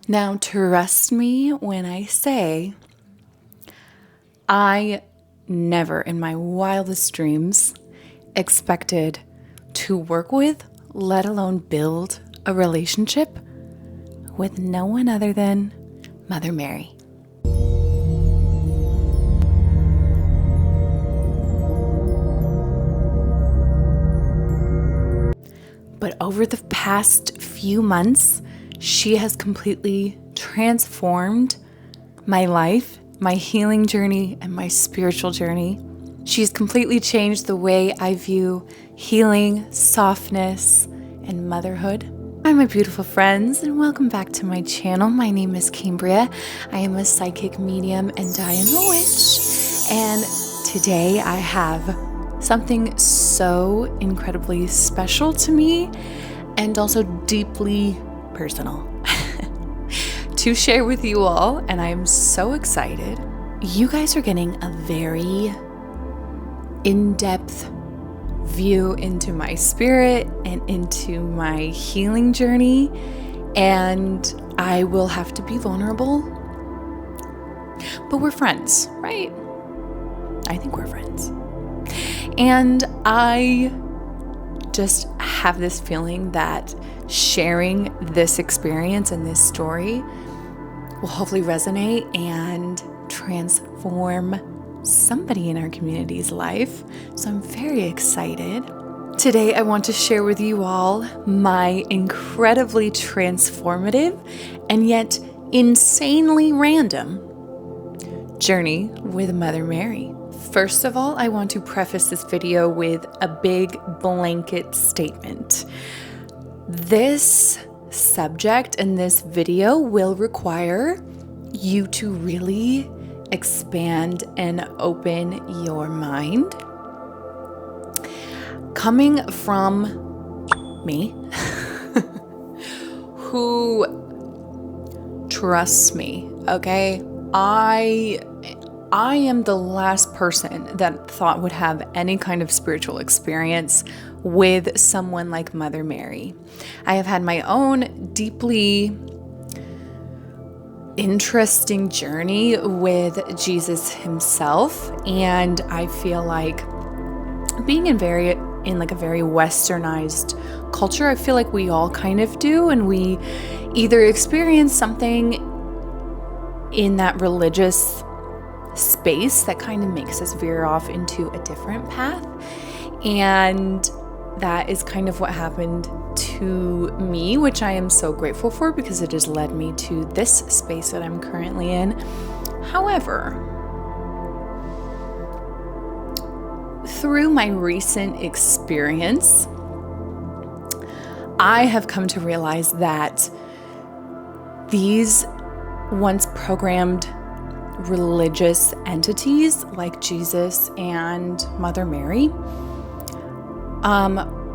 Now, trust me when I say I never in my wildest dreams expected to work with, let alone build a relationship with no one other than Mother Mary. But over the past few months, she has completely transformed my life, my healing journey, and my spiritual journey. She's completely changed the way I view healing, softness, and motherhood. Hi, my beautiful friends, and welcome back to my channel. My name is Cambria. I am a psychic medium and I am a witch. And today I have something so incredibly special to me and also deeply personal to share with you all, and I am so excited. You guys are getting a very in-depth view into my spirit and into my healing journey, and I will have to be vulnerable, but we're friends, right? I think we're friends. And I just have this feeling that sharing this experience and this story will hopefully resonate and transform somebody in our community's life. So I'm very excited. Today, I want to share with you all my incredibly transformative and yet insanely random journey with Mother Mary. First of all, I want to preface this video with a big blanket statement. This subject and this video will require you to really expand and open your mind. Coming from me, who trusts me, okay? I am the last person that thought would have any kind of spiritual experience with someone like Mother Mary. I have had my own deeply interesting journey with Jesus himself, and I feel like being in a very westernized culture, I feel like we all kind of do, and we either experience something in that religious space that kind of makes us veer off into a different path. And that is kind of what happened to me, which I am so grateful for because it has led me to this space that I'm currently in. However, through my recent experience, I have come to realize that these once programmed religious entities like Jesus and Mother Mary,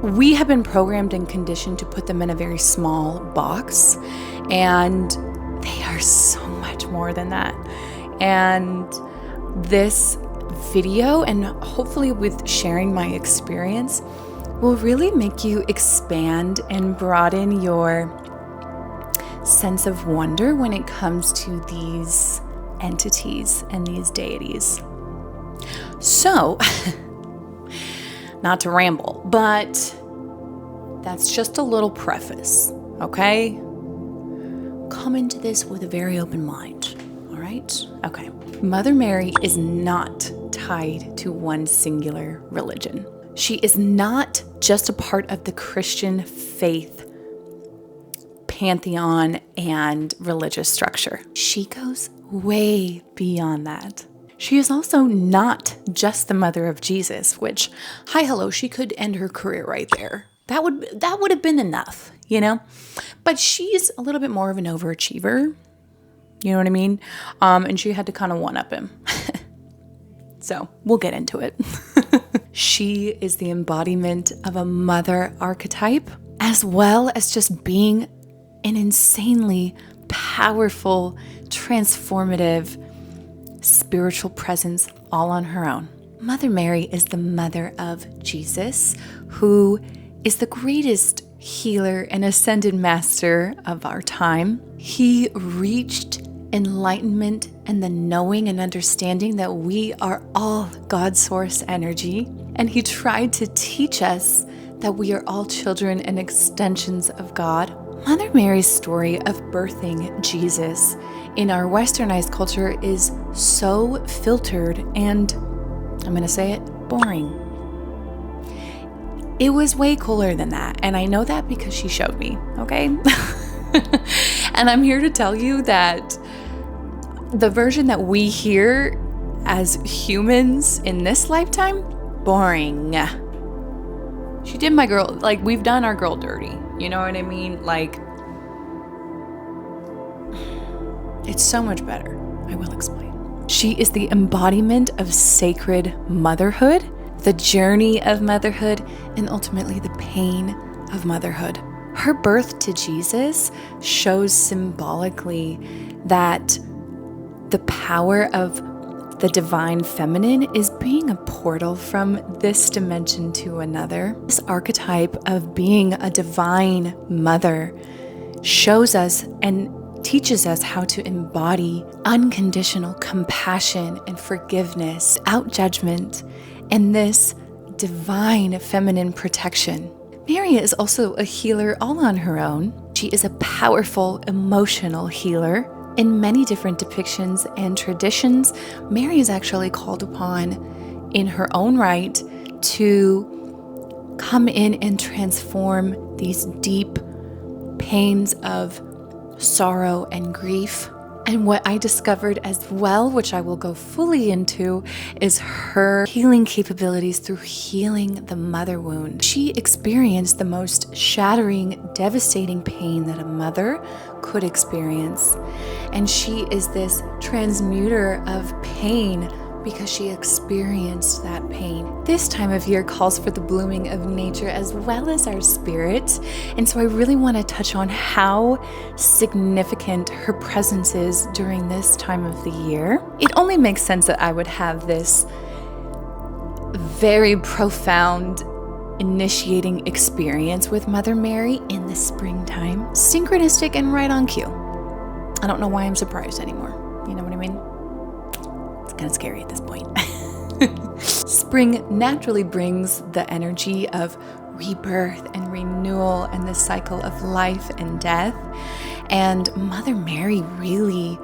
we have been programmed and conditioned to put them in a very small box, and they are so much more than that. And this video, and hopefully with sharing my experience, will really make you expand and broaden your sense of wonder when it comes to these entities and these deities. So, not to ramble, but that's just a little preface, okay? Come into this with a very open mind, all right? Okay. Mother Mary is not tied to one singular religion. She is not just a part of the Christian faith pantheon and religious structure. She goes way beyond that. She is also not just the mother of Jesus, which, she could end her career right there. That would have been enough, you know? But she's a little bit more of an overachiever, you know what I mean? And she had to kind of one-up him. So we'll get into it. She is the embodiment of a mother archetype, as well as just being an insanely powerful, transformative, spiritual presence all on her own. Mother Mary is the mother of Jesus, who is the greatest healer and ascended master of our time. He reached enlightenment and the knowing and understanding that we are all God's source energy. And he tried to teach us that we are all children and extensions of God. Mother Mary's story of birthing Jesus in our westernized culture is so filtered and, I'm going to say it, boring. It was way cooler than that. And I know that because she showed me, okay? And I'm here to tell you that the version that we hear as humans in this lifetime, boring. She did my girl, like, we've done our girl dirty. You know what I mean? Like, it's so much better. I will explain. She is the embodiment of sacred motherhood, the journey of motherhood, and ultimately the pain of motherhood. Her birth to Jesus shows symbolically that the power of the divine feminine is being a portal from this dimension to another. This archetype of being a divine mother shows us and teaches us how to embody unconditional compassion and forgiveness, without judgment, and this divine feminine protection. Mary is also a healer all on her own. She is a powerful emotional healer. In many different depictions and traditions, Mary is actually called upon in her own right to come in and transform these deep pains of sorrow and grief. And what I discovered as well, which I will go fully into, is her healing capabilities through healing the mother wound. She experienced the most shattering, devastating pain that a mother could experience. And she is this transmuter of pain because she experienced that pain. This time of year calls for the blooming of nature as well as our spirit. And so I really want to touch on how significant her presence is during this time of the year. It only makes sense that I would have this very profound initiating experience with Mother Mary in the springtime. Synchronistic and right on cue. I don't know why I'm surprised anymore. You know what I mean? Kind of scary at this point. Spring naturally brings the energy of rebirth and renewal and the cycle of life and death. And Mother Mary really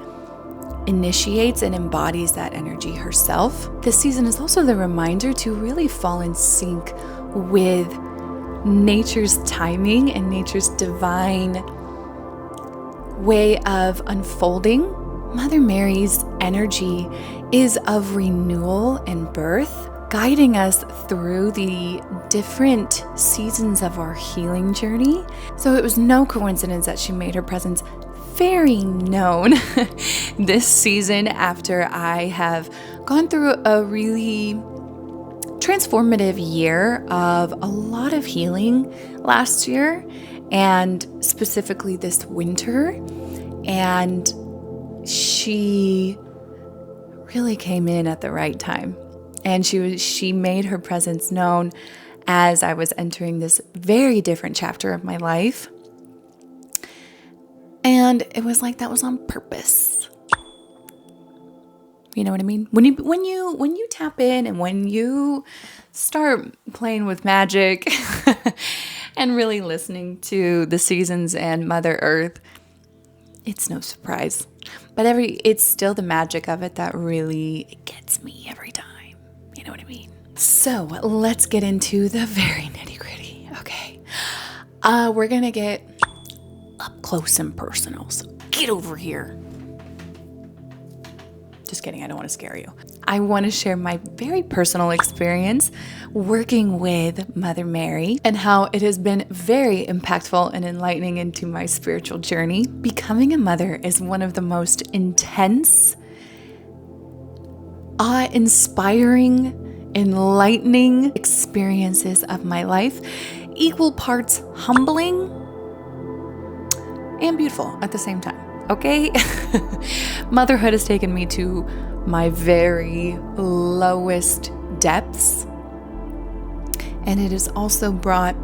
initiates and embodies that energy herself. This season is also the reminder to really fall in sync with nature's timing and nature's divine way of unfolding. Mother Mary's energy is of renewal and birth, guiding us through the different seasons of our healing journey. So it was no coincidence that she made her presence very known this season after I have gone through a really transformative year of a lot of healing last year, and specifically this winter. And she really came in at the right time, and she made her presence known as I was entering this very different chapter of my life. And it was like that was on purpose. You know what I mean? When you tap in and when you start playing with magic and really listening to the seasons and Mother Earth, it's no surprise. But it's still the magic of it that really gets me every time. You know what I mean? So let's get into the very nitty gritty. Okay. We're going to get up close and personal. So get over here. Just kidding. I don't want to scare you. I want to share my very personal experience working with Mother Mary and how it has been very impactful and enlightening into my spiritual journey. Becoming a mother is one of the most intense, awe-inspiring, enlightening experiences of my life. Equal parts humbling and beautiful at the same time. Okay? Motherhood has taken me to my very lowest depths. And it has also brought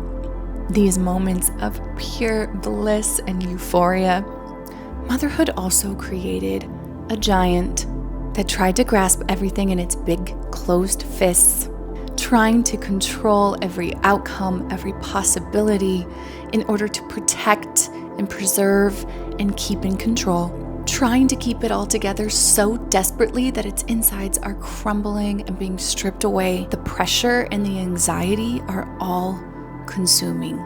these moments of pure bliss and euphoria, motherhood also created a giant that tried to grasp everything in its big, closed fists, trying to control every outcome, every possibility in order to protect and preserve and keep in control, trying to keep it all together so desperately that its insides are crumbling and being stripped away. The pressure and the anxiety are all consuming.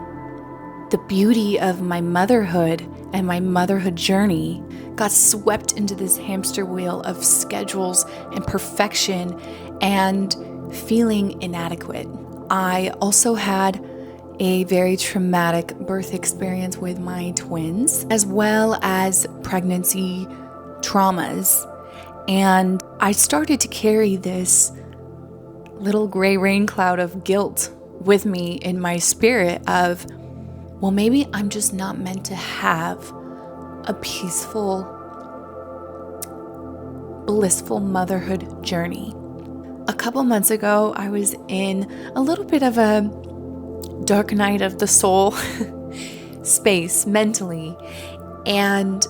The beauty of my motherhood and my motherhood journey got swept into this hamster wheel of schedules and perfection and feeling inadequate. I also had a very traumatic birth experience with my twins, as well as pregnancy traumas. And I started to carry this little gray rain cloud of guilt with me in my spirit of, well, maybe I'm just not meant to have a peaceful, blissful motherhood journey. A couple months ago, I was in a little bit of a dark night of the soul space mentally, and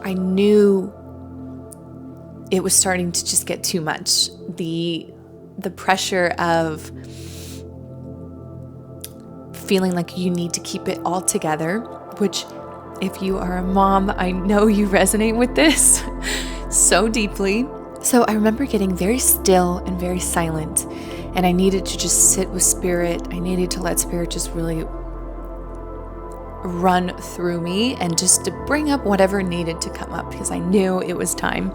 I knew it was starting to just get too much. The pressure of feeling like you need to keep it all together, which if you are a mom, I know you resonate with this so deeply. So I remember getting very still and very silent, and I needed to just sit with spirit. I needed to let spirit just really run through me and just to bring up whatever needed to come up, because I knew it was time.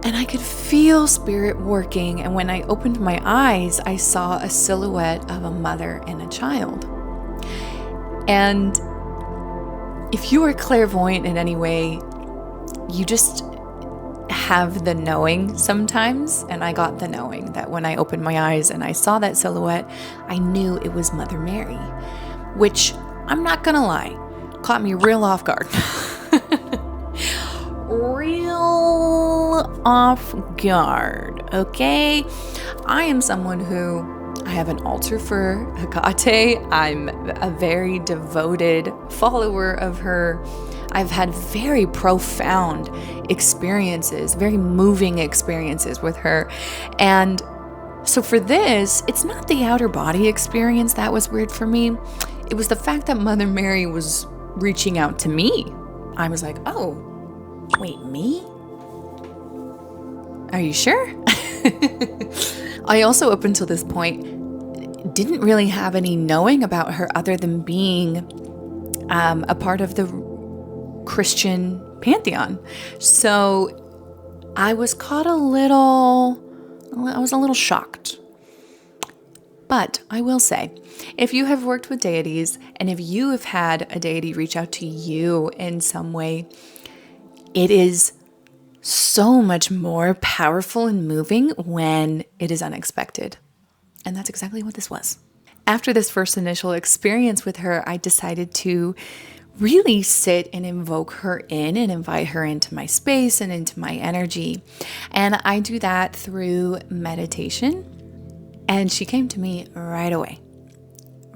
And I could feel spirit working, and when I opened my eyes, I saw a silhouette of a mother and a child. And if you are clairvoyant in any way, you just have the knowing sometimes, and I got the knowing that when I opened my eyes and I saw that silhouette, I knew it was Mother Mary, which, I'm not gonna lie, caught me real off guard. Real off guard, okay? I am someone who, I have an altar for Hecate. I'm a very devoted follower of her. I've had very profound experiences, very moving experiences with her. And so for this, it's not the outer body experience that was weird for me. It was the fact that Mother Mary was reaching out to me. I was like, oh, wait, me? Are you sure? I also, up until this point, didn't really have any knowing about her other than being a part of the Christian pantheon. So I was I was a little shocked. But I will say, if you have worked with deities, and if you have had a deity reach out to you in some way, it is so much more powerful and moving when it is unexpected. And that's exactly what this was. After this first initial experience with her, I decided to really sit and invoke her in and invite her into my space and into my energy. And I do that through meditation. And she came to me right away.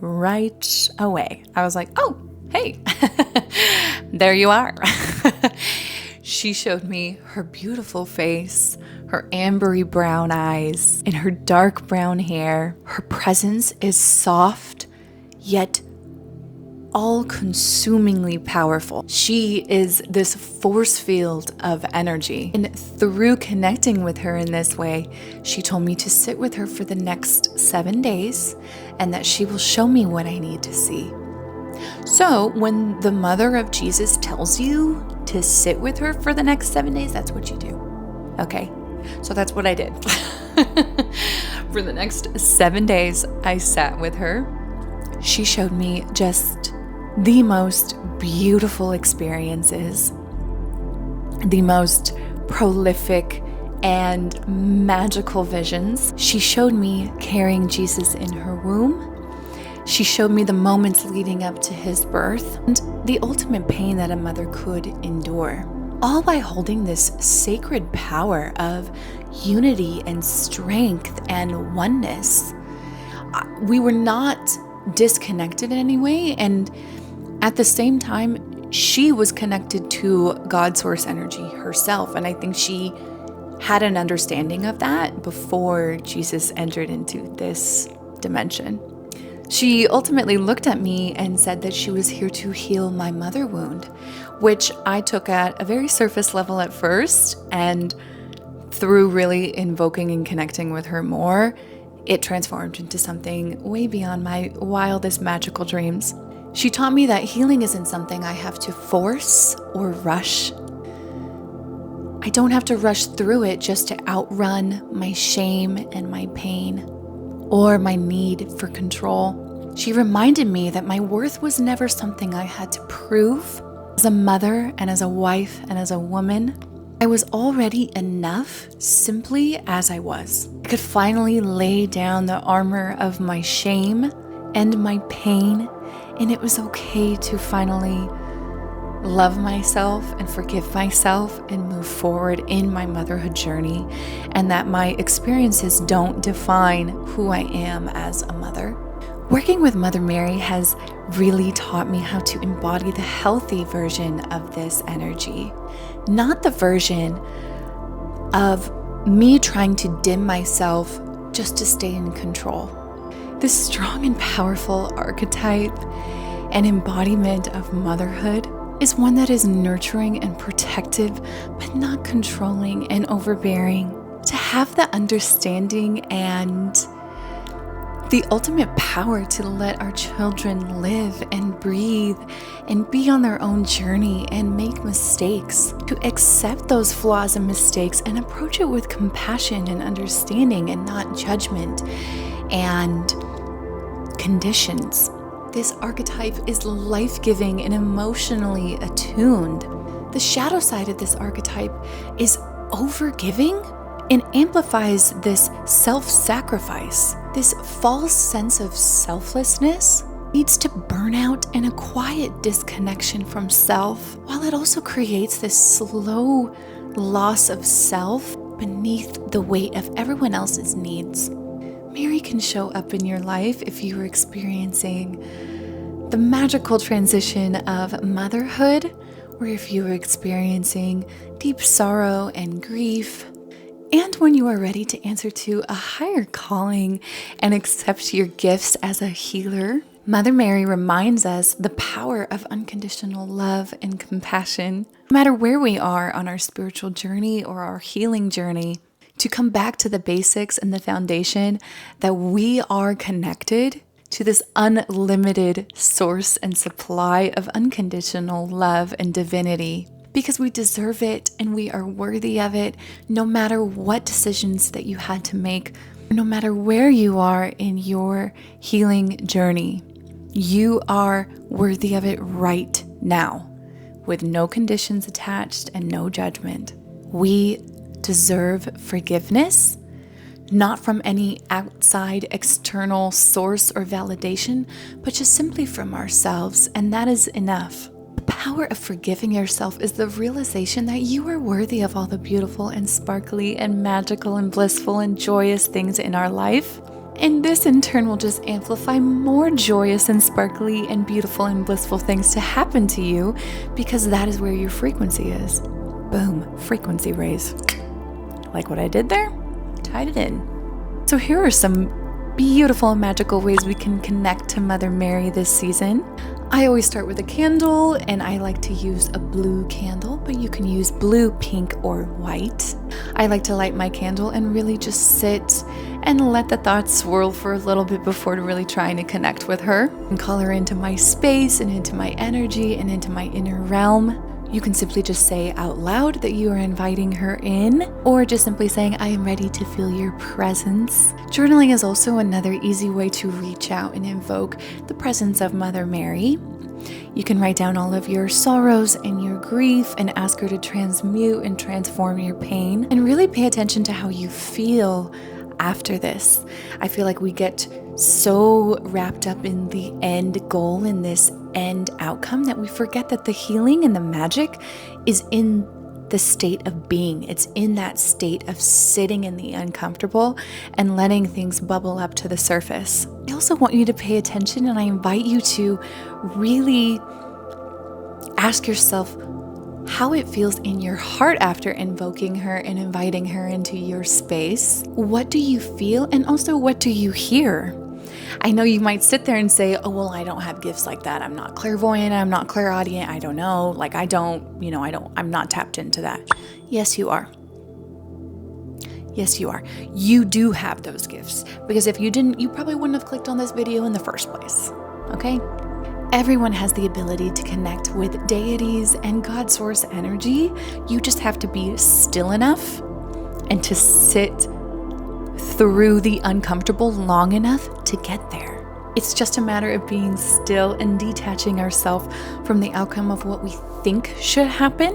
Right away. I was like, oh, hey, there you are. She showed me her beautiful face, her ambery brown eyes, and her dark brown hair. Her presence is soft, yet all-consumingly powerful. She is this force field of energy. And through connecting with her in this way, she told me to sit with her for the next 7 days and that she will show me what I need to see. So when the mother of Jesus tells you to sit with her for the next 7 days, that's what you do. Okay? So that's what I did. For the next 7 days, I sat with her. She showed me just the most beautiful experiences, the most prolific and magical visions. She showed me carrying Jesus in her womb. She showed me the moments leading up to his birth and the ultimate pain that a mother could endure, all by holding this sacred power of unity and strength and oneness. We were not disconnected in any way. And at the same time, she was connected to God source energy herself. And I think she had an understanding of that before Jesus entered into this dimension. She ultimately looked at me and said that she was here to heal my mother wound, which I took at a very surface level at first, and through really invoking and connecting with her more, it transformed into something way beyond my wildest magical dreams. She taught me that healing isn't something I have to force or rush. I don't have to rush through it just to outrun my shame and my pain, or my need for control. She reminded me that my worth was never something I had to prove. As a mother and as a wife and as a woman, I was already enough simply as I was. I could finally lay down the armor of my shame and my pain, and it was okay to finally love myself and forgive myself and move forward in my motherhood journey, and that my experiences don't define who I am as a mother. Working with Mother Mary has really taught me how to embody the healthy version of this energy, not the version of me trying to dim myself just to stay in control. This strong and powerful archetype and embodiment of motherhood is one that is nurturing and protective, but not controlling and overbearing. To have the understanding and the ultimate power to let our children live and breathe and be on their own journey and make mistakes, to accept those flaws and mistakes and approach it with compassion and understanding and not judgment and conditions. This archetype is life-giving and emotionally attuned. The shadow side of this archetype is overgiving and amplifies this self-sacrifice. This false sense of selflessness leads to burnout and a quiet disconnection from self, while it also creates this slow loss of self beneath the weight of everyone else's needs. Mary can show up in your life if you are experiencing the magical transition of motherhood, or if you are experiencing deep sorrow and grief, and when you are ready to answer to a higher calling and accept your gifts as a healer. Mother Mary reminds us the power of unconditional love and compassion, no matter where we are on our spiritual journey or our healing journey, to come back to the basics and the foundation that we are connected to this unlimited source and supply of unconditional love and divinity, because we deserve it and we are worthy of it, no matter what decisions that you had to make, no matter where you are in your healing journey. You are worthy of it right now, with no conditions attached and no judgment. We deserve forgiveness, not from any outside external source or validation, but just simply from ourselves, and that is enough. The power of forgiving yourself is the realization that you are worthy of all the beautiful and sparkly and magical and blissful and joyous things in our life. And this in turn will just amplify more joyous and sparkly and beautiful and blissful things to happen to you, because that is where your frequency is. Boom, frequency raise. Like what I did there? Tied it in. So here are some beautiful and magical ways we can connect to Mother Mary this season. I always start with a candle, and I like to use a blue candle, but you can use blue, pink, or white. I like to light my candle and really just sit and let the thoughts swirl for a little bit before really trying to connect with her and call her into my space and into my energy and into my inner realm. You can simply just say out loud that you are inviting her in, or just simply saying, I am ready to feel your presence. Journaling is also another easy way to reach out and invoke the presence of Mother Mary. You can write down all of your sorrows and your grief and ask her to transmute and transform your pain, and really pay attention to how you feel after this. I feel like we get so wrapped up in the end goal, in this end outcome, that we forget that the healing and the magic is in the state of being. It's in that state of sitting in the uncomfortable and letting things bubble up to the surface. I also want you to pay attention, and I invite you to really ask yourself how it feels in your heart after invoking her and inviting her into your space. What do you feel? And also, what do you hear? I know you might sit there and say, oh, well, I don't have gifts like that. I'm not clairvoyant. I'm not clairaudient. I don't know. Like, I'm not tapped into that. Yes, you are. Yes, you are. You do have those gifts, because if you didn't, you probably wouldn't have clicked on this video in the first place. Okay? Everyone has the ability to connect with deities and God source energy. You just have to be still enough and to sit through the uncomfortable long enough to get there. It's just a matter of being still and detaching ourselves from the outcome of what we think should happen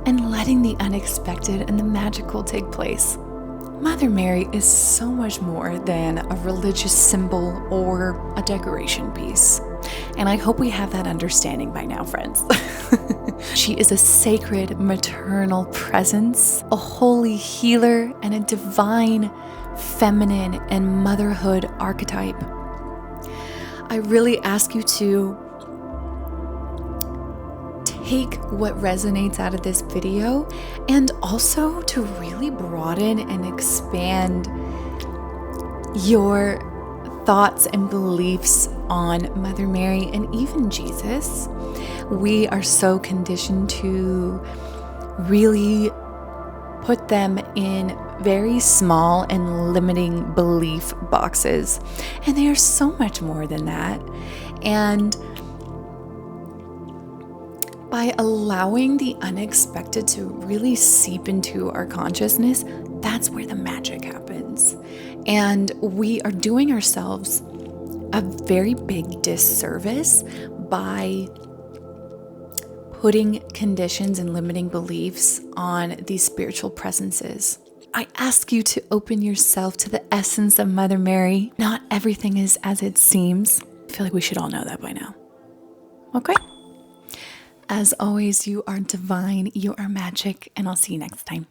and letting the unexpected and the magical take place. Mother Mary is so much more than a religious symbol or a decoration piece. And I hope we have that understanding by now, friends. She is a sacred maternal presence, a holy healer, and a divine feminine and motherhood archetype. I really ask you to take what resonates out of this video and also to really broaden and expand your thoughts and beliefs on Mother Mary and even Jesus. We are so conditioned to really put them in very small and limiting belief boxes. And they are so much more than that. And by allowing the unexpected to really seep into our consciousness, that's where the magic happens. And we are doing ourselves a very big disservice by putting conditions and limiting beliefs on these spiritual presences. I ask you to open yourself to the essence of Mother Mary. Not everything is as it seems. I feel like we should all know that by now. Okay? As always, you are divine, you are magic, and I'll see you next time.